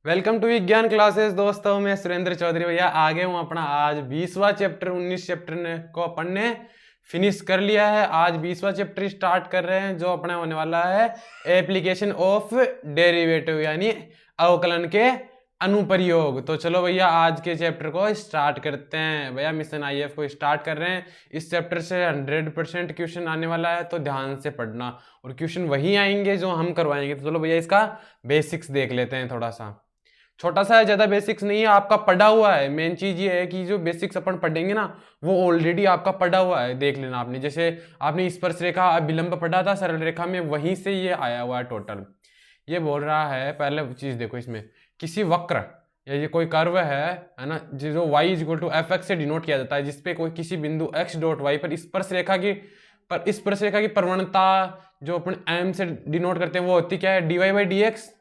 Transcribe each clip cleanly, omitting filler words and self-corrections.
Welcome to विज्ञान classes. दोस्तों मैं सुरेंद्र चौधरी भैया आ गया हूँ अपना आज 20वां चैप्टर 19 चैप्टर को अपन ने फिनिश कर लिया है। आज 20वां चैप्टर स्टार्ट कर रहे हैं जो अपना होने वाला है एप्लीकेशन ऑफ डेरिवेटिव यानी अवकलन के अनुप्रयोग। तो चलो भैया आज के चैप्टर को स्टार्ट करते हैं। भैया मिशन आईएफ को स्टार्ट कर रहे हैं। इस चैप्टर से 100% क्वेश्चन आने वाला है तो ध्यान से पढ़ना और क्वेश्चन वही आएंगे जो हम करवाएंगे। तो चलो भैया इसका बेसिक्स देख लेते हैं। थोड़ा सा छोटा सा है, ज्यादा बेसिक्स नहीं है, आपका पढ़ा हुआ है। मेन चीज ये है कि जो बेसिक्स अपन पढ़ेंगे ना वो ऑलरेडी आपका पढ़ा हुआ है, देख लेना आपने। जैसे आपने स्पर्श रेखा अभिलंब पढ़ा था सरल रेखा में, वहीं से ये आया हुआ है टोटल। ये बोल रहा है, पहले चीज देखो इसमें, किसी वक्र या ये कोई कर्व है ना, जो y equal to F X से डिनोट किया जाता है, जिसपे कोई किसी बिंदु x डॉट वाई पर स्पर्श रेखा की प्रवणता जो अपन m से डिनोट करते हैं वो होती क्या है, dy बाई डी एक्स।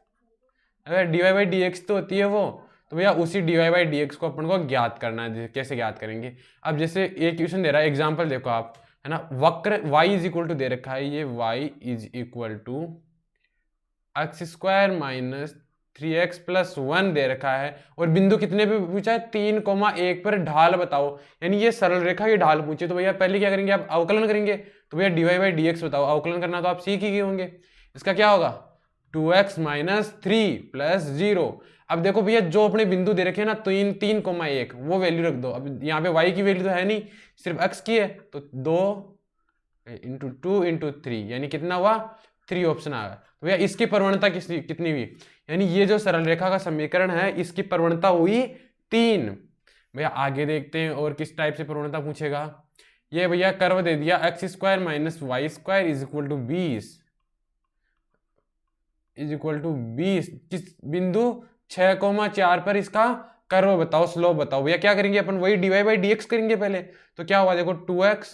अगर d Y by D x तो होती है वो, तो भैया उसी d Y by D x को अपन को ज्ञात करना है। कैसे ज्ञात करेंगे, अब जैसे एक क्वेश्चन दे रहा है, एग्जांपल देखो आप, है ना, वक्र y इज इक्वल टू दे रखा है, ये y is equal to x square minus 3x plus 1 दे रखा है, और बिंदु कितने पे पूछा है, 3,1 पर ढाल बताओ, यानी ये सरल रेखा की ढाल पूछी। तो भैया पहले क्या करेंगे, आप अवकलन करेंगे। तो भैया d Y by D x बताओ, अवकलन करना तो आप सीख ही गए होंगे। इसका क्या होगा, 2x माइनस 3 प्लस 0। अब देखो भैया जो अपने बिंदु दे रखे हैं ना, 3,1 वो वैल्यू रख दो। अब यहाँ पे y की वैल्यू तो है नहीं, सिर्फ x की है, तो 2 इंटू 2 इंटू 3 यानी कितना हुआ, 3 ऑप्शन आ गया। तो भैया इसकी प्रवणता कितनी हुई, यानी ये जो सरल रेखा का समीकरण है इसकी प्रवणता हुई 3। भैया आगे देखते हैं और किस टाइप से प्रवणता पूछेगा। ये भैया कर्व दे दिया x square minus y square is equal to 20 किस बिंदु 6,4 पर इसका कर्व बताओ, स्लोप बताओ। भैया क्या करेंगे अपन, वही d Y by D x करेंगे पहले। तो क्या हुआ देखो, 2x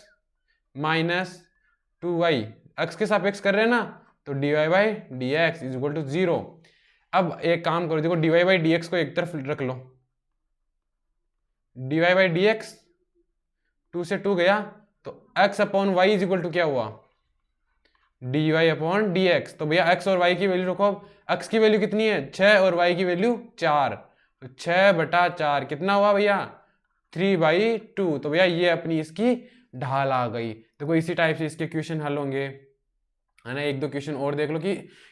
माइनस 2y, एक्स के सापेक्ष कर रहे हैं ना, तो D Y by D x is equal to 0। अब एक काम करो, देखो D Y by D x को एक तरफ रख लो, D Y by D X 2 से 2 गया, तो x upon Y is equal to क्या हुआ, D Y upon D x. तो भैया x और y की वैल्यू रखो। x की वैल्यू कितनी है 6 और y की वैल्यू 4, तो 6/4 कितना हुआ भैया, 3/2। तो भैया ये अपनी इसकी ढाल आ गई। देखो इसी टाइप से इसके क्वेश्चन हल होंगे, है ना। एक दो क्वेश्चन और देख लो कि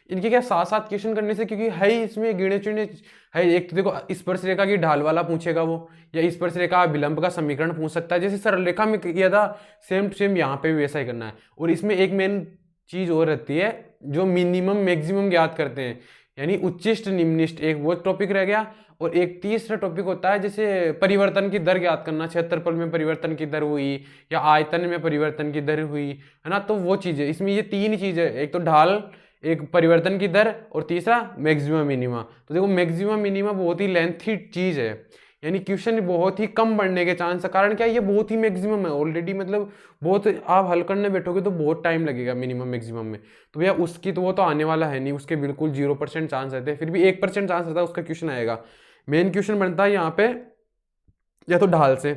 इनके क्या साथ साथ क्वेश्चन करने से, क्योंकि है ही इसमें गिने चुने है। एक तो देखो स्पर्श रेखा की ढाल वाला पूछेगा वो, या स्पर्श रेखा विलंब का समीकरण पूछ सकता है, जैसे सरल रेखा में किया था सेम टू सेम यहाँ पे भी वैसा ही करना है। और इसमें एक मेन चीज और रहती है जो मिनिमम मैक्सिमम ज्ञात करते हैं, यानी उच्चिष्ट निम्निष्ट, एक वो टॉपिक रह गया। और एक तीसरा टॉपिक होता है जैसे परिवर्तन की दर ज्ञात करना, क्षेत्रफल में परिवर्तन की दर हुई या आयतन में परिवर्तन की दर हुई, है ना। तो वो चीज़ है इसमें, ये तीन ही चीज़ है, एक तो ढाल, एक परिवर्तन की दर, और तीसरा मैक्सिमम मिनिमा। तो देखो मैक्सिमम मिनिमा बहुत ही लेंथी चीज़ है, यानी क्वेश्चन बहुत ही कम बढ़ने के चांस है। कारण क्या है, ये बहुत ही मैक्सिमम है ऑलरेडी, मतलब बहुत आप हल करने बैठोगे तो बहुत टाइम लगेगा मिनिमम मैक्सिमम में। तो भैया उसकी तो वो तो आने वाला है नहीं, उसके बिल्कुल 0% चांस रहते हैं, फिर भी 1% चांस रहता है उसका क्वेश्चन आएगा। मेन क्वेश्चन बनता है यहाँ पे या तो ढाल से,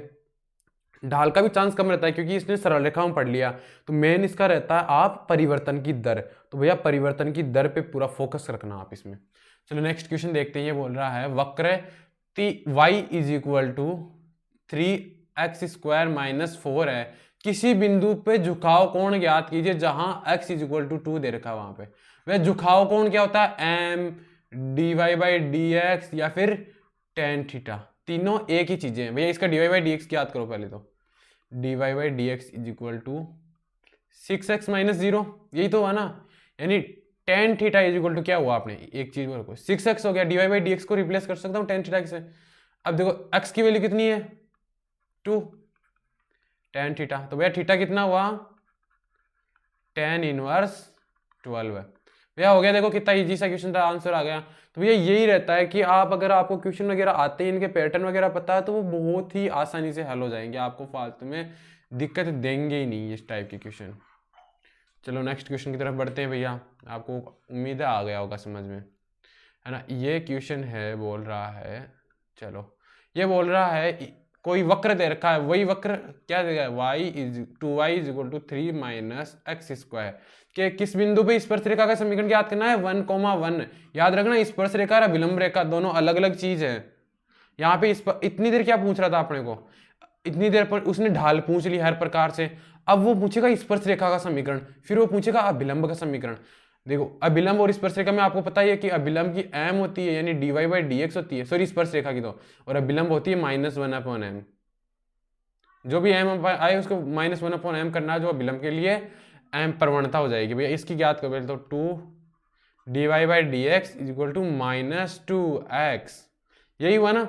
ढाल का भी चांस कम रहता है क्योंकि इसने सरल रेखा में पढ़ लिया। तो मेन इसका रहता है आप परिवर्तन की दर। तो भैया परिवर्तन की दर पे पूरा फोकस रखना आप इसमें। चलो नेक्स्ट क्वेश्चन देखते हैं। ये बोल रहा है वक्र y is equal to 3x square minus 4 है, किसी बिंदु पे झुकाव कोण ज्ञात कीजिए जहां x इज इक्वल टू 2 दे रखा है वहां पे। वह झुकाव कोण क्या होता है, m d Y by D x या फिर टेन थीटा, तीनों एक ही चीजें हैं। भैया इसका d Y by D x याद करो पहले तो, D Y by D x is equal to 6x minus 0, यही तो हुआ ना। यानी tan theta is equal to क्या हुआ, आपने एक चीज को 6x हो गया, d Y by D x को रिप्लेस कर सकता हूँ टेन थीटा से। अब देखो x की वैल्यू कितनी है 2 टेन थीटा, तो भैया थीटा कितना हुआ, टेन इनवर्स 12 है। भैया हो गया, देखो कितना इजी सा क्वेश्चन था, आंसर आ गया। तो भैया यही रहता है कि आप अगर आपको क्वेश्चन वगैरह आते हैं, इनके पैटर्न वगैरह पता है, तो वो बहुत ही आसानी से हल हो जाएंगे, आपको फालतू में दिक्कत देंगे ही नहीं इस टाइप के क्वेश्चन। चलो नेक्स्ट क्वेश्चन की तरफ बढ़ते हैं भैया, आपको उम्मीद है आ गया होगा समझ में, है ना। ये क्वेश्चन है, बोल रहा है, चलो ये बोल रहा है कोई वक्र दे रखा है, वही वक्र क्या देगा, y is equal to 3 minus x square के किस बिंदु पे स्पर्श रेखा का समीकरण ज्ञात करना है, 1,1। याद रखना स्पर्श रेखा और अभिलंब रेखा दोनों अलग अलग चीज है। यहाँ पे इतनी देर क्या पूछ रहा था अपने को, इतनी देर पर उसने ढाल पूछ ली हर प्रकार से, अब वो पूछेगा स्पर्श रेखा का समीकरण, फिर वो पूछेगा अभिलंब का समीकरण। देखो अभिलंब और स्पर्श रेखा में आपको पता ही है कि अभिलंब की m होती है यानी dy/dx होती है, सॉरी स्पर्श रेखा की तो, और अभिलंब होती है -1/m। जो भी m आए उसको -1/m करना है, जो अभिलंब के लिए m प्रवणता हो जाएगी भैया। इसकी ज्ञात करो तो 2 dy/dx is equal to -2x, यही हुआ ना।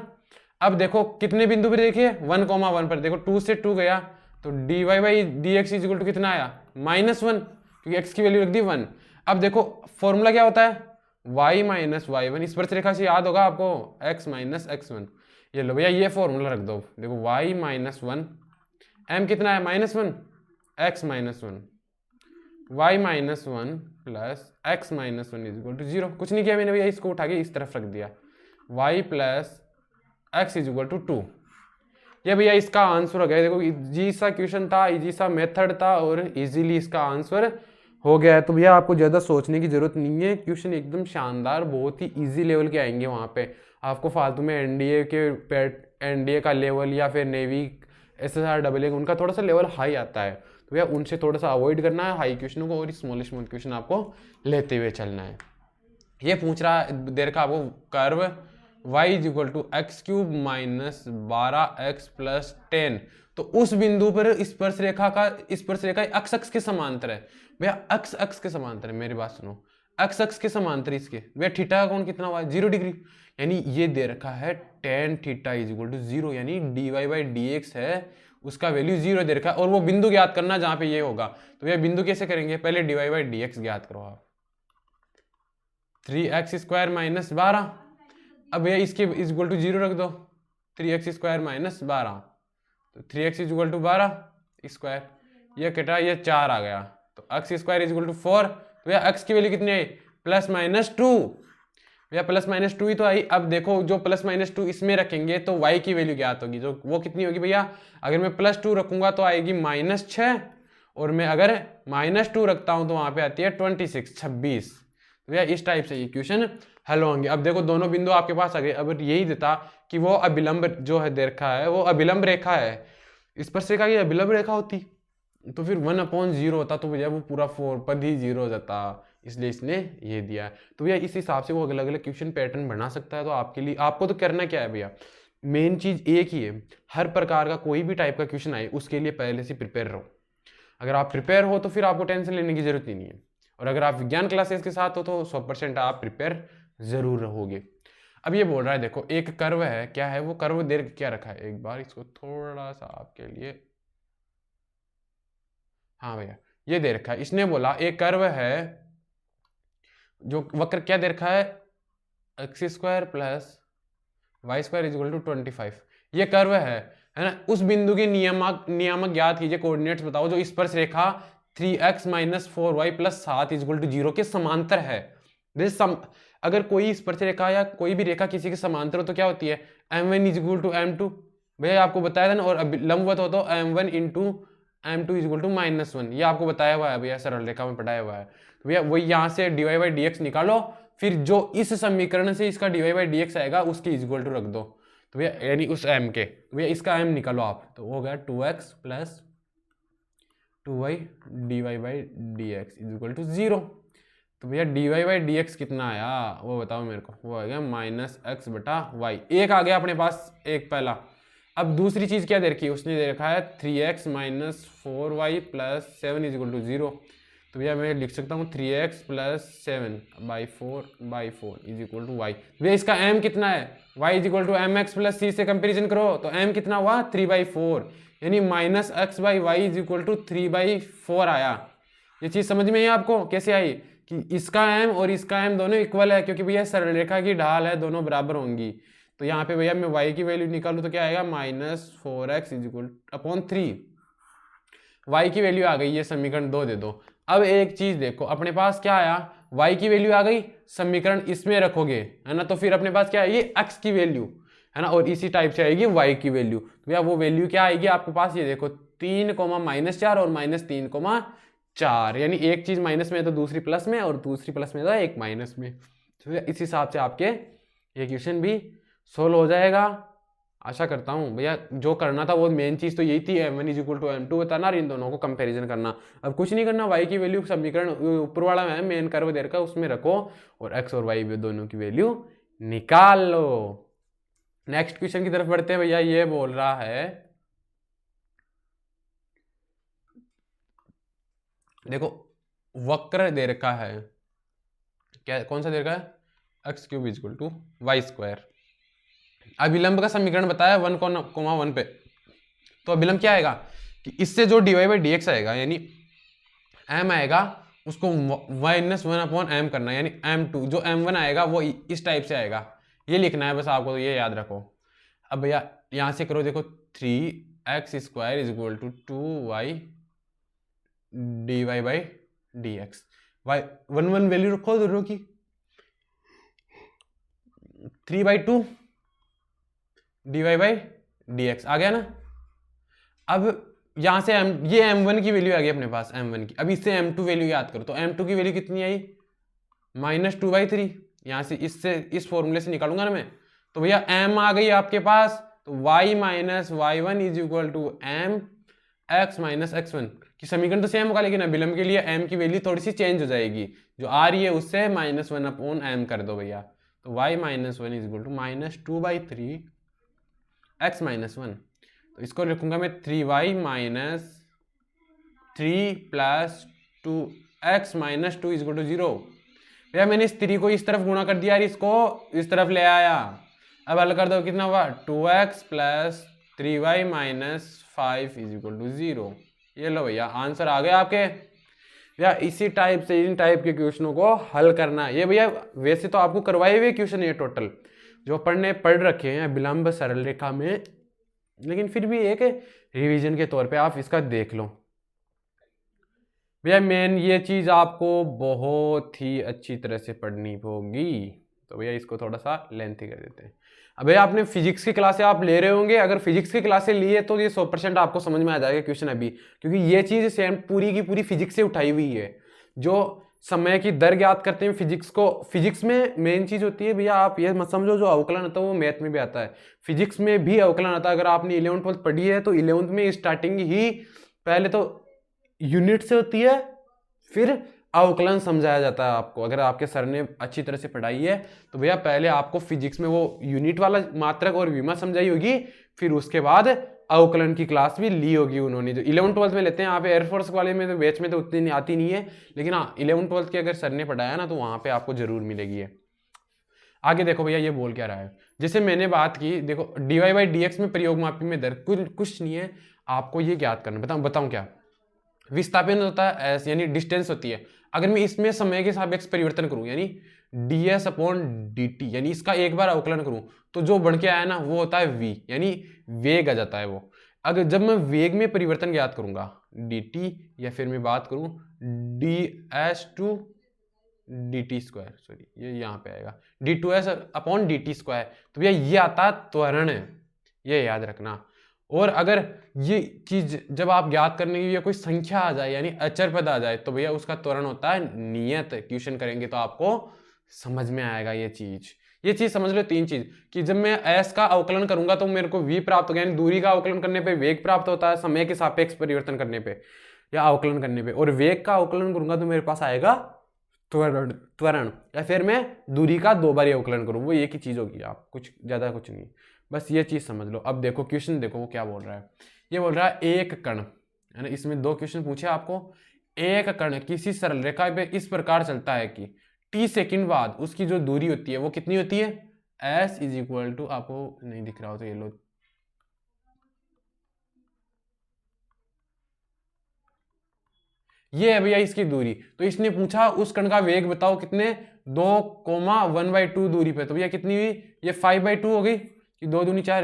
अब देखो कितने बिंदु पर देखिए 1,1 पर, देखो 2 से 2 गया तो dy/dx इज इक्वल टू कितना आया, -1, क्योंकि x की वैल्यू रख दी 1। अब देखो फॉर्मूला क्या होता है, y माइनस y1, स्पर्श रेखा से याद होगा आपको x माइनस x1। ये लो भैया ये फॉर्मूला रख दो, देखो y माइनस 1, m कितना है -1, x minus 1, y minus 1 plus x minus 1 is equal to 0। कुछ नहीं किया मैंने भैया, इसको उठा के इस तरफ रख दिया, y plus x is equal to 2। ये भैया इसका आंसर हो गया। देखो इजी सा क्वेश्चन था, इजी सा मेथड था और इजीली इसका आंसर हो गया है। तो भैया आपको ज़्यादा सोचने की जरूरत नहीं है, क्वेश्चन एकदम शानदार, बहुत ही इजी लेवल के आएंगे। वहाँ पे आपको फालतू में एनडीए का लेवल या फिर नेवी SSR उनका थोड़ा सा लेवल हाई आता है, तो भैया उनसे थोड़ा सा अवॉइड करना है हाई क्वेश्चनों को, और स्मॉल क्वेश्चन आपको लेते हुए चलना है। ये पूछ रहा है देर का आपको curve y is equal to x cube minus 12x plus 10, तो उस बिंदु पर स्पर्श रेखा अक्ष के समांतर है। भैया अक्ष के समांतर है, मेरी बात सुनो, अक्ष के समांतर इसके भैया थीटा का कोण कितना हुआ, 0 डिग्री, यानी ये दे रखा है tan theta is equal to 0, यानी dy/dx है उसका वैल्यू 0 दे रखा है, और वो बिंदु ज्ञात करना जहां पे ये होगा। तो भैया बिंदु कैसे करेंगे, पहले dy/dx ज्ञात करो आप, 3x स्क्वायर माइनस 12। अब भैया इसके इज इक्वल टू 0 रख दो, 3x स्क्वायर माइनस 12, तो 3x is equal to 12 square, ये कटा ये 4 आ गया, तो x square is equal to 4। तो भैया x की वैल्यू कितनी आई, +-2, भैया +-2 ही तो आई। अब देखो जो +-2 इसमें रखेंगे तो y की वैल्यू ज्ञात होगी, जो वो कितनी होगी भैया, अगर मैं +2 रखूंगा तो आएगी -6, और मैं अगर -2 रखता हूं तो वहां पे आती है 26। तो भैया इस टाइप से ये क्वेश्चन हल होंगे। अब देखो दोनों बिंदु आपके पास आ गए। अब यही देता कि वो अभिलंब जो है दे रखा है वो अभिलंब रेखा है, स्पर्श रेखा की अभिलंब रेखा होती तो फिर 1/0 होता, तो भैया वो पूरा 4 पद ही 0 हो जाता, इसलिए इसने ये दिया है। तो भैया इस हिसाब से वो अलग अलग क्वेश्चन पैटर्न बना सकता है। तो आपके लिए आपको तो करना क्या है भैया, मेन चीज एक ही है, हर प्रकार का कोई भी टाइप का क्वेश्चन आए उसके लिए पहले से प्रिपेयर रहो। अगर आप प्रिपेयर हो तो फिर आपको टेंशन लेने की जरूरत ही नहीं है, और अगर आप विज्ञान क्लासेस के साथ हो तो 100% आप प्रिपेयर जरूर रहोगे। अब ये बोल रहा है देखो एक कर्व है, क्या है वो कर्व देर क्या रखा है, एक बार इसको थोड़ा सा आपके लिए, हाँ भैया ये दे रखा है, इसने बोला एक कर्व है जो वक्र क्या दे रखा है, x square plus y square is equal to 25, ये कर्व है ना। उस बिंदु के नियामक ज्ञात कीजिए, कोऑर्डिनेट्स बताओ जो स्पर्श रेखा 3x minus 4y plus 7 is equal to 0 के समांतर है। अगर कोई स्पर्श रेखा या कोई भी रेखा किसी के समांतर हो तो क्या होती है, m1 is equal to m2, भैया आपको बताया था ना, और लंबवत हो तो m1 into m2 is equal to -1, ये आपको बताया हुआ है भैया, सरल रेखा में पढ़ाया हुआ है। तो भैया वही यहाँ से dy/dx निकालो, फिर जो इस समीकरण से इसका dy/dx आएगा उसके इज इक्वल टू रख दो, तो भैया यानी उस m के, तो भैया इसका m निकालो आप, तो हो गया 2x plus 2y dy/dx is equal to 0। तो भैया dy/dx कितना आया वो बताओ मेरे को, वो आ गया -x/y, एक आ गया अपने पास एक पहला। अब दूसरी चीज क्या दे रखी है, उसने दे रखा है 3x minus 4y plus 7 is equal to 0, तो भैया मैं लिख सकता हूँ 3x plus 7/4 is equal to y। भैया इसका m कितना है, y is equal to mx plus c से कंपेरिजन करो तो m कितना हुआ 3/4, यानी -x/y इज इक्वल टू 3/4 आया। ये चीज समझ में आई आपको कैसे आई कि इसका m और इसका m दोनों इक्वल है, क्योंकि भैया सरल रेखा की ढाल है, दोनों बराबर होंगी। तो यहाँ पे भैया मैं y की वैल्यू निकालूँ तो क्या आएगा -4x is equal upon 3, y की वैल्यू आ गई, ये समीकरण 2 दे दो। अब एक चीज देखो अपने पास क्या आया, y की वैल्यू आ गई, समीकरण इसमें रखोगे है ना, तो फिर अपने पास क्या है ये x की वैल्यू, है ना, और इसी टाइप से आएगी y की वैल्यू। तो भैया वो वैल्यू क्या आएगी आपके पास, ये देखो 3 -4 और -3,4, यानी एक चीज माइनस में है तो दूसरी प्लस में, और दूसरी प्लस में तो एक माइनस में। तो इस हिसाब से आपके ये क्वेश्चन भी सोल्व हो जाएगा। आशा करता हूँ भैया, जो करना था वो मेन चीज तो यही थी, m1 = m2 बताना और इन दोनों को कंपैरिजन करना। अब कुछ नहीं करना, y की वैल्यू समीकरण ऊपर वाला है मेन कर्व दे रखा है उसमें रखो और x और y दोनों की वैल्यू निकाल लो। नेक्स्ट क्वेश्चन की तरफ बढ़ते हैं भैया। ये बोल रहा है, देखो वक्र दे रखा है, क्या कौन सा दे रखा है, x³ = y²। अभिलंब का समीकरण बताया 1,1 पे। तो अभिलंब क्या आएगा कि इससे जो dy/dx आएगा यानी m आएगा उसको -1/m करना, यानी m2 जो m1 आएगा वो इस टाइप से आएगा, ये लिखना है बस आपको, तो ये याद रखो। अब भैया यहां से करो, देखो 3x² = 2y dy/dx, y 1 value रखो दोनों की, 3/2 dy/dx आ गया ना। अब यहां से ये m1 की वैल्यू आ गई अपने पास, m1 की। अब इससे m2 वैल्यू याद करो, तो m2 की वैल्यू कितनी आई, -2/3। यहां से इससे इस फॉर्मूले से निकालूंगा ना मैं, तो भैया m आ गई आपके पास, तो y - y1 = m x - x1 की समीकरण तो सेम होगा, लेकिन अभिलंब के लिए m की वैल्यू थोड़ी सी चेंज हो जाएगी, जो आ रही है उससे -1/m कर दो भैया। तो y - 1 = -2/3 x - 1, तो इसको लिखूंगा मैं 3y - 3 + 2x - 2 = 0। भैया मैंने इस 3 को इस तरफ गुणा कर दिया और इसको इस तरफ ले आया। अब हल कर दो, कितना हुआ, 2x + 3y - 5 = 0। ये लो भैया आंसर आ गया आपके। भैया इसी टाइप से इन टाइप के क्वेश्चनों को हल करना। ये भैया वैसे तो आपको करवाए हुए क्वेश्चन ये टोटल जो पढ़ रखे हैं विलंब सरल रेखा में, लेकिन फिर भी एक रिवीजन के तौर पे आप इसका देख लो। भैया मेन ये चीज आपको बहुत ही अच्छी तरह से पढ़नी होगी, तो भैया इसको थोड़ा सा लेंथी कर देते हैं। अब भैया आपने फिजिक्स की क्लासें आप ले रहे होंगे, अगर फिजिक्स की क्लासें लिए तो ये 100% आपको समझ में आ जाएगा क्वेश्चन अभी, क्योंकि ये चीज सेम पूरी की पूरी फिजिक्स से उठाई हुई है। जो समय की दर ज्ञात करते हैं फिजिक्स को, फिजिक्स में मेन चीज होती है भैया, आप ये मत समझो जो अवकलन होता है वो मैथ में भी आता है, फिजिक्स में भी अवकलन आता है। अगर आपने 11th 12th पढ़ी है तो 11th में स्टार्टिंग ही पहले तो यूनिट से होती है, फिर अवकलन समझाया जाता है आपको। अगर आपके सर ने अच्छी तरह से पढ़ाई है तो भैया पहले आपको फिजिक्स में वो यूनिट वाला मात्रक और विमा समझाई होगी, फिर उसके बाद अवकलन की क्लास भी ली होगी उन्होंने, जो 11th 12th में लेते हैं। यहाँ पे एयरफोर्स वाले में तो बैच में तो उतनी आती नहीं है, लेकिन हाँ 11th 12th के अगर सर ने पढ़ाया ना तो वहाँ पे आपको जरूर मिलेगी है। आगे देखो भैया ये बोल क्या रहा है, जैसे मैंने बात की, देखो dy/dx में प्रयोग मापी में दर कुछ नहीं है, आपको ये ज्ञात करना। बताऊं क्या, विस्थापन होता है s, यानी डिस्टेंस होती है। अगर मैं इसमें समय के सापेक्ष परिवर्तन करूं यानी ds/dt, यानी इसका एक बार अवकलन करूं तो जो बन के आया ना वो होता है v, यानी वेग आ जाता है वो। अगर जब मैं वेग में परिवर्तन ज्ञात करूंगा dt, या फिर मैं बात करूं ds/dt², सॉरी ये यहाँ पे आएगा d2s/dt², तो भैया ये आता है त्वरण, ये याद रखना। और अगर ये चीज जब आप ज्ञात करने की या कोई संख्या आ जाए यानी अचर पद आ जाए तो भैया उसका त्वरण होता है नियत। ट्यूशन करेंगे तो आपको समझ में आएगा ये चीज समझ लो। 3 चीज कि जब मैं s का अवकलन करूंगा तो मेरे को v प्राप्त होगा, यानी दूरी का अवकलन करने पे वेग प्राप्त होता है, समय के सापेक्ष परिवर्तन करने पे या अवकलन करने पे। और वेग का अवकलन करूंगा तो मेरे पास आएगा त्वरण, या फिर मैं दूरी का 2 बार अवकलन करूं, वो एक ही चीज होगी, आप कुछ ज्यादा कुछ नहीं, बस ये चीज समझ लो। अब देखो क्वेश्चन देखो वो क्या बोल रहा है, ये बोल रहा है एक कण, है ना, इसमें 2 क्वेश्चन पूछे आपको। एक कण किसी सरल रेखा पे इस प्रकार चलता है कि t सेकंड बाद उसकी जो दूरी होती है वो कितनी होती है, s = आपको नहीं दिख रहा हो तो ये लो, ये है भैया इसकी दूरी। तो इसने पूछा उस कण का वेग बताओ कितने, 2,1/2 दूरी पे, तो भैया कितनी हुई, ये 5/2 हो गई कि 2 दूनी 4,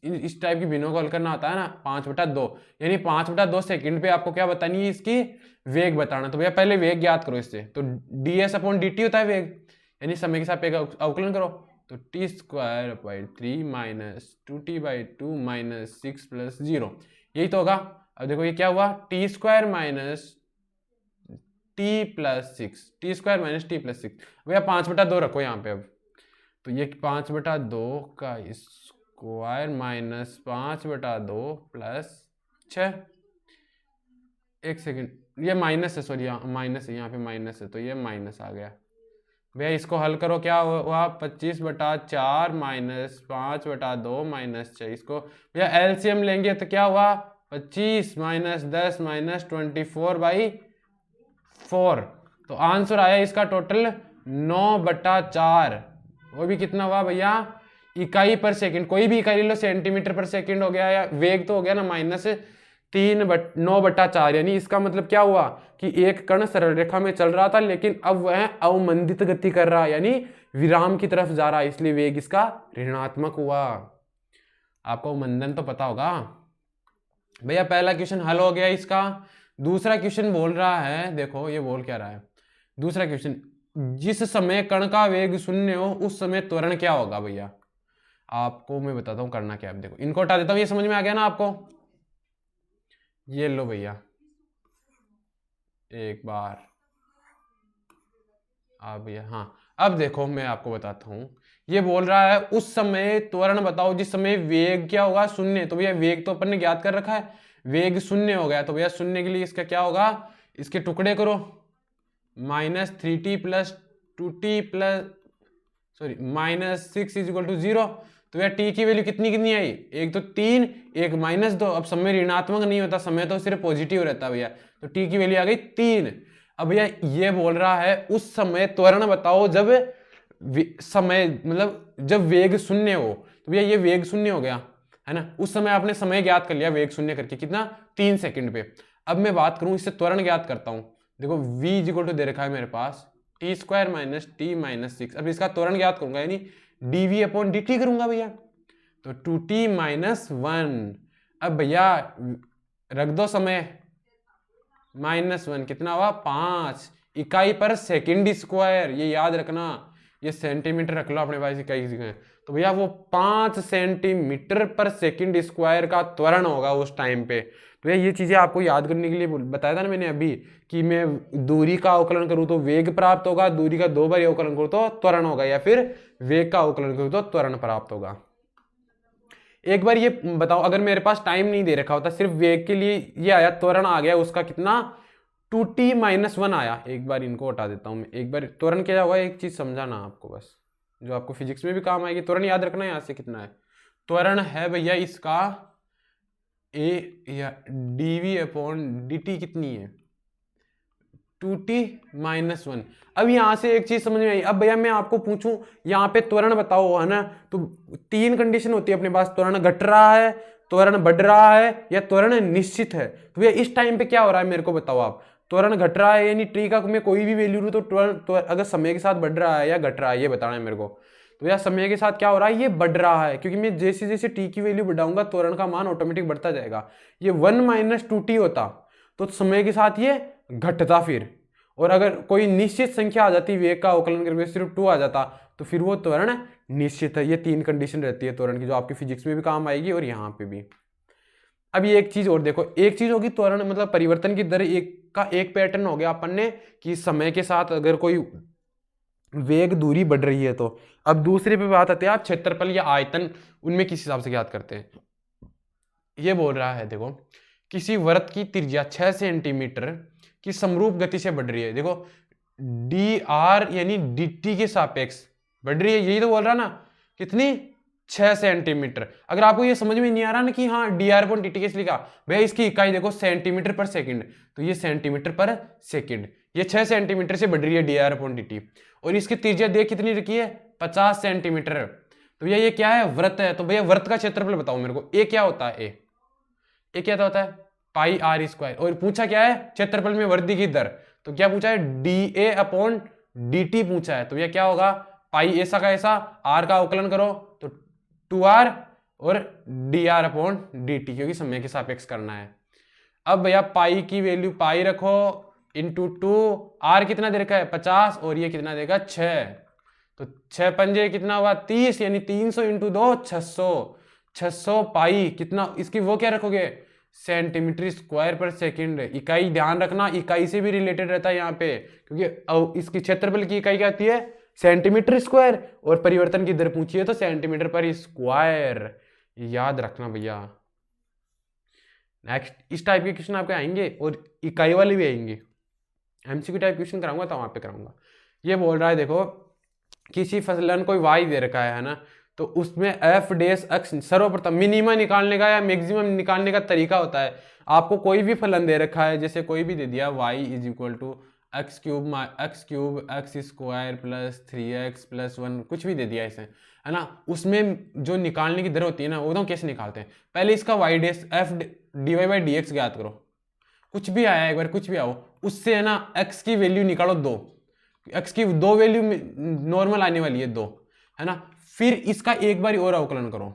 इस टाइप की भिन्नों को हल करना आता है ना, 5/2, यानी 5/2 सेकंड पे आपको क्या बतानी है, इसकी वेग बताना। तो भैया पहले वेग ज्ञात करो इससे, तो ds/dt होता है वेग, यानी समय के साथ अवकलन करो, तो T square by 3 minus 2t/2 minus 6 plus 0, यही तो होगा। अब देखो ये क्या हुआ, T square minus T plus 6, T square minus T plus 6। भैया 5/2 रखो यहाँ पे। अब तो ये 5/2 का स्क्वायर माइनस 5/2 प्लस 6। एक सेकेंड, ये माइनस है, सॉरी माइनस है, यहाँ पे माइनस है तो ये माइनस आ गया। भैया इसको हल करो, क्या हुआ 25/4 माइनस 5/2 माइनस 6। इसको भैया एलसीएम लेंगे तो क्या हुआ 25 माइनस 10 माइनस 24/4। तो आंसर आया इसका टोटल 9/4। वो भी कितना हुआ भैया, इकाई पर सेकंड। कोई भी इकाई ले लो, सेंटीमीटर पर सेकंड हो गया या वेग तो हो गया ना, माइनस 9/4। यानी इसका मतलब क्या हुआ कि एक कण सरल रेखा में चल रहा था लेकिन अब वह अवमंदित गति कर रहा है, यानी विराम की तरफ जा रहा है, इसलिए वेग इसका ऋणात्मक हुआ। आपको अवमंदन तो पता होगा। भैया पहला क्वेश्चन हल हो गया इसका। दूसरा क्वेश्चन बोल रहा है, देखो ये बोल क्या रहा है दूसरा क्वेश्चन, जिस समय कण का वेग 0 हो उस समय त्वरण क्या होगा। भैया आपको मैं बताता हूँ करना क्या है। देखो इनको हटा देता हूँ, ये समझ में आ गया ना आपको। ये लो भैया एक बार आप भैया, हाँ अब देखो मैं आपको बताता हूँ। ये बोल रहा है उस समय त्वरण बताओ जिस समय वेग क्या होगा 0। तो भैया वेग तो अपन ने ज्ञात कर रखा है, वेग 0 हो गया। तो भैया 0 के लिए इसका क्या होगा, इसके टुकड़े करो, -3t plus 2t plus sorry -6 = 0। तो भैया टी की वैल्यू कितनी कितनी आई, एक तो 3 एक -2। अब समय ऋणात्मक नहीं होता, समय तो सिर्फ पॉजिटिव रहता है भैया। तो टी की वैल्यू आ गई 3। अब भैया ये बोल रहा है उस समय त्वरण बताओ जब समय मतलब जब वेग 0 हो। तो भैया ये वेग 0 हो गया है ना, उस समय आपने समय ज्ञात कर लिया वेग 0 करके, कितना 3 सेकंड पे। अब मैं बात करूं इससे त्वरण ज्ञात करता हूं। देखो v = दे रखा है मेरे पास T square minus T minus 6। अब इसका त्वरण ज्ञात करूंगा, यानी dv/dt करूंगा भैया। तो 2t - 1। अब भैया रख दो समय, -1 कितना हुआ 5 इकाई पर सेकंड स्क्वायर। ये याद रखना, ये सेंटीमीटर रख लो अपने पास इकाई। तो भैया वो 5 सेंटीमीटर पर सेकंड स्क्वायर का त्वरण होगा उस टाइम पे। तो ये चीजें आपको याद करने के लिए बताया था ना मैंने अभी, कि मैं दूरी का अवकलन करूं तो वेग प्राप्त होगा, दूरी का 2 बार अवकलन करूं तो त्वरण होगा, या फिर वेग का अवकलन करूं तो त्वरण प्राप्त होगा। एक बार ये बताओ, अगर मेरे पास टाइम नहीं दे रखा होता, सिर्फ वेग के लिए ये आया, त्वरण आ गया उसका कितना 2t - 1 आया। एक बार इनको हटा देता हूं मैं। एक बार त्वरण क्या हुआ एक चीज समझाना आपको बस, जो आपको फिजिक्स में भी काम आएगी। त्वरण याद रखना यहाँ से कितना है। त्वरण है भैया इसका ए या dv/dt कितनी है 2t - 1। अब यहां से एक चीज समझ में आई। अब भैया मैं आपको पूछूं यहाँ पे त्वरण बताओ, है ना, तो 3 कंडीशन होती है अपने पास, त्वरण घट रहा है, त्वरण बढ़ रहा है, या त्वरण निश्चित है। तो भैया इस टाइम पे क्या हो रहा है मेरे को बताओ आप। त्वरण घट रहा है यानी टी का मैं कोई भी वैल्यू लूं तो त्वरण अगर समय के साथ बढ़ रहा है या घट रहा है ये बताना है मेरे को। तो भैया समय के साथ क्या हो रहा है, ये बढ़ रहा है, क्योंकि मैं जैसे जैसे टी की वैल्यू बढ़ाऊंगा त्वरण का मान ऑटोमेटिक बढ़ता जाएगा। ये 1 - 2t होता तो समय के साथ ये घटता फिर, और अगर कोई निश्चित संख्या आ जाती वेग का अवकलन करके सिर्फ 2 आ जाता तो फिर वो त्वरण निश्चित है। ये 3 कंडीशन रहती है त्वरण की, जो आपकी फिजिक्स में भी काम आएगी और यहाँ पे भी। अब ये एक चीज और देखो, एक चीज होगी त्वरण मतलब परिवर्तन की दर, एक पैटर्न हो गया अपन ने कि समय के साथ अगर कोई वेग दूरी बढ़ रही है तो। अब दूसरे पे बात आती है आप क्षेत्रफल या आयतन, उनमें किस हिसाब से ज्ञात करते हैं। ये बोल रहा है देखो, किसी वृत्त की त्रिज्या 6 सेंटीमीटर की समरूप गति से बढ़ रही है। देखो dr यानी dt के सापेक्ष बढ़ रही है, यही तो बोल रहा ना, कितनी 6 सेंटीमीटर। अगर आपको ये समझ में नहीं आ रहा ना कि हाँ dr/dt कैसे लिखा, भैया इसकी इकाई देखो सेंटीमीटर पर सेकंड, तो ये सेंटीमीटर पर सेकंड, ये 6 सेंटीमीटर से बढ़ रही है dr/dt। और इसकी त्रिज्या देख कितनी रखी है 50 सेंटीमीटर। तो भैया ये क्या है, वृत्त है। तो भैया वृत्त का क्षेत्रफल बताओ मेरे को, ए क्या होता है, ए क्या होता है πr²। और पूछा क्या है क्षेत्रफल में वृद्धि की दर, तो क्या पूछा है dA/dt पूछा है। तो ये क्या होगा पाई ऐसा का ऐसा, r का अवकलन करो तो 2r और dr/dt, क्योंकि समय के सापेक्ष करना है। अब भैया पाई की वैल्यू पाई रखो इंटू 2, r कितना दे रखा है 50 और ये कितना देगा 6। तो 6 पंजे कितना हुआ 30, यानी 300 इंटू 2 600, 600 पाई कितना, इसकी वो क्या रखोगे सेंटीमीटर स्क्वायर पर सेकंड। इकाई ध्यान रखना, इकाई से भी रिलेटेड रहता है यहाँ पे, क्योंकि इसकी क्षेत्रफल की इकाई क्या आती है सेंटीमीटर स्क्वायर, और परिवर्तन की दर पूछी है तो सेंटीमीटर पर स्क्वायर, याद रखना भैया। नेक्स्ट इस टाइप के क्वेश्चन आपके आएंगे और इकाई वाले भी आएंगे, एमसीक्यू टाइप क्वेश्चन कराऊंगा तो वहां पे कराऊंगा। ये बोल रहा है देखो किसी फलन कोई वाई दे रखा है ना, तो उसमें एफ डेस एक्स सर्वप्रथम मिनिमम निकालने का या मैक्सिमम निकालने का तरीका होता है। आपको कोई भी फलन दे रखा है, जैसे कोई भी दे दिया y is equal to x cube x square plus 3x plus 1, कुछ भी दे दिया इसे, है ना, उसमें जो निकालने की दर होती है ना वो तो कैसे निकालते हैं, पहले इसका वाई डेस एफ d Y by D x ज्ञात करो, कुछ भी आया एक बार कुछ भी आओ, उससे है ना x की वैल्यू निकालो 2, x की 2 वैल्यू नॉर्मल आने वाली है 2, है ना, फिर इसका एक बार और अवकलन करो,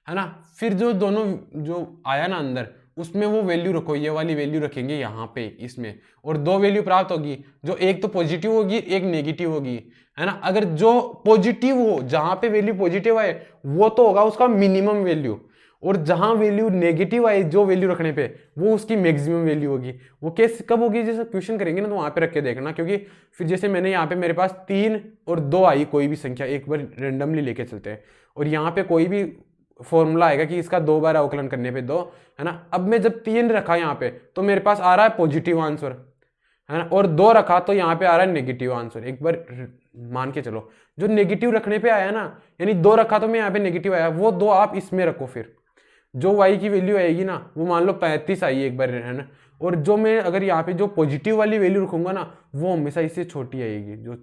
है ना, फिर जो दोनों जो आया ना अंदर उसमें वो वैल्यू रखो, ये वाली वैल्यू रखेंगे यहाँ पे इसमें, और 2 वैल्यू प्राप्त होगी, जो एक तो पॉजिटिव होगी एक नेगेटिव होगी, है ना। अगर जो पॉजिटिव हो, जहां पे वैल्यू पॉजिटिव आए वो तो होगा उसका मिनिमम वैल्यू, और जहां वैल्यू नेगेटिव आए जो वैल्यू रखने पे वो उसकी मैक्सिमम वैल्यू होगी। वो केस कब होगी, जैसे क्वेश्चन करेंगे ना तो वहां पे रख के देखना, क्योंकि फिर जैसे मैंने यहाँ पे मेरे पास 3 और 2 आई, कोई भी संख्या एक बार रेंडमली लेके चलते हैं, और यहाँ पे कोई भी फॉर्मूला आएगा कि इसका 2 बार अवकलन करने पे 2, है ना। अब मैं जब 3 रखा यहाँ पे तो मेरे पास आ रहा है पॉजिटिव आंसर, है ना, और 2 रखा तो यहाँ पे आ रहा है नेगेटिव आंसर। एक बार मान के चलो जो नेगेटिव रखने पे आया ना, यानी 2 रखा तो मैं यहाँ पे नेगेटिव आया, वो 2 आप इसमें रखो, फिर जो y की वैल्यू आएगी ना वो मान लो 35 आई एक बार, है ना, और जो मैं अगर यहाँ पे जो पॉजिटिव वाली वैल्यू रखूंगा ना वो हमेशा इससे छोटी आएगी, जो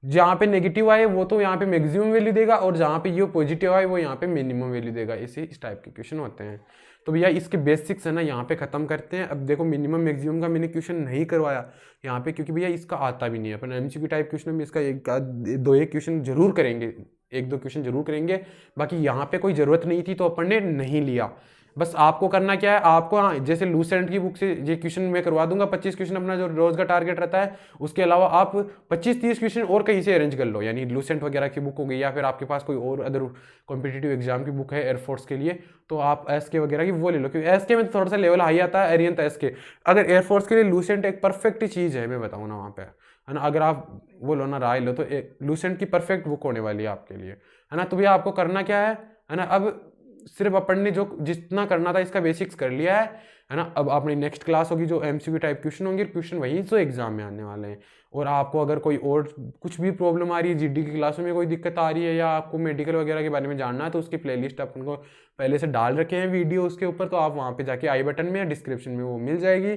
जहाँ पे नेगेटिव आए वो तो यहाँ पे मैक्सिमम वैल्यू देगा, और जहाँ पे ये पॉजिटिव आए वो यहाँ पे मिनिमम वैल्यू देगा। इस टाइप के क्वेश्चन होते हैं। तो भैया इसके बेसिक्स है ना यहाँ पे खत्म करते हैं। अब देखो मिनिमम मैक्सिमम का मैंने क्वेश्चन नहीं करवाया यहाँ पे, क्योंकि भैया इसका आता भी नहीं है। अपन एमसीक्यू टाइप क्वेश्चन में इसका एक क्वेश्चन जरूर करेंगे, 1-2 क्वेश्चन जरूर करेंगे, बाकी यहाँ पे कोई जरूरत नहीं थी तो अपन ने नहीं लिया। बस आपको करना क्या है, आपको हाँ जैसे लूसेंट की बुक से ये क्वेश्चन मैं करवा दूंगा, 25 क्वेश्चन अपना जो रोज का टारगेट रहता है, उसके अलावा आप 25-30 क्वेश्चन और कहीं से अरेंज कर लो, यानी लूसेंट वगैरह की बुक हो गई, या फिर आपके पास कोई और अदर कॉम्पिटिटिव एग्जाम की बुक है एयरफोर्स के लिए तो आप एसके वगैरह की वो ले लो, क्योंकि एसके में थोड़ा सा लेवल हाई आता है, एरियन एसके। अगर एयरफोर्स के लिए लूसेंट एक परफेक्ट चीज़ है, मैं बताऊँ ना वहाँ पे, है ना, अगर आप वो लो ना राय लो तो लूसेंट की परफेक्ट बुक होने वाली है आपके लिए, है ना। तो भैया आपको करना क्या है ना, अब सिर्फ अपन ने जो जितना करना था इसका बेसिक्स कर लिया है ना। अब अपनी नेक्स्ट क्लास होगी जो एमसीक्यू टाइप क्वेश्चन होंगे, क्वेश्चन वही जो एग्जाम में आने वाले हैं। और आपको अगर कोई और कुछ भी प्रॉब्लम आ रही है, जीडी की क्लासों में कोई दिक्कत आ रही है, या आपको मेडिकल वगैरह के बारे में जानना है, तो उसकी प्लेलिस्ट अपन को पहले से डाल रखे हैं वीडियो उसके ऊपर, तो आप वहाँ पे जाके आई बटन में या डिस्क्रिप्शन में वो मिल जाएगी,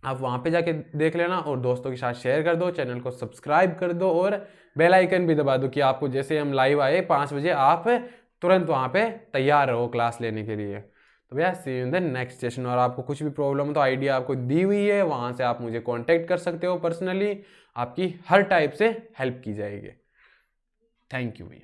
आप वहाँ पे जाके देख लेना, और दोस्तों के साथ शेयर कर दो, चैनल को सब्सक्राइब कर दो, और बेल आइकन भी दबा दो कि आपको जैसे हम लाइव आए 5 बजे आप तुरंत वहाँ पे तैयार रहो क्लास लेने के लिए। तो भैया see you in the next session. और आपको कुछ भी प्रॉब्लम हो तो आइडिया आपको दी हुई है, वहाँ से आप मुझे कांटेक्ट कर सकते हो पर्सनली, आपकी हर टाइप से हेल्प की जाएगी। थैंक यू भैया।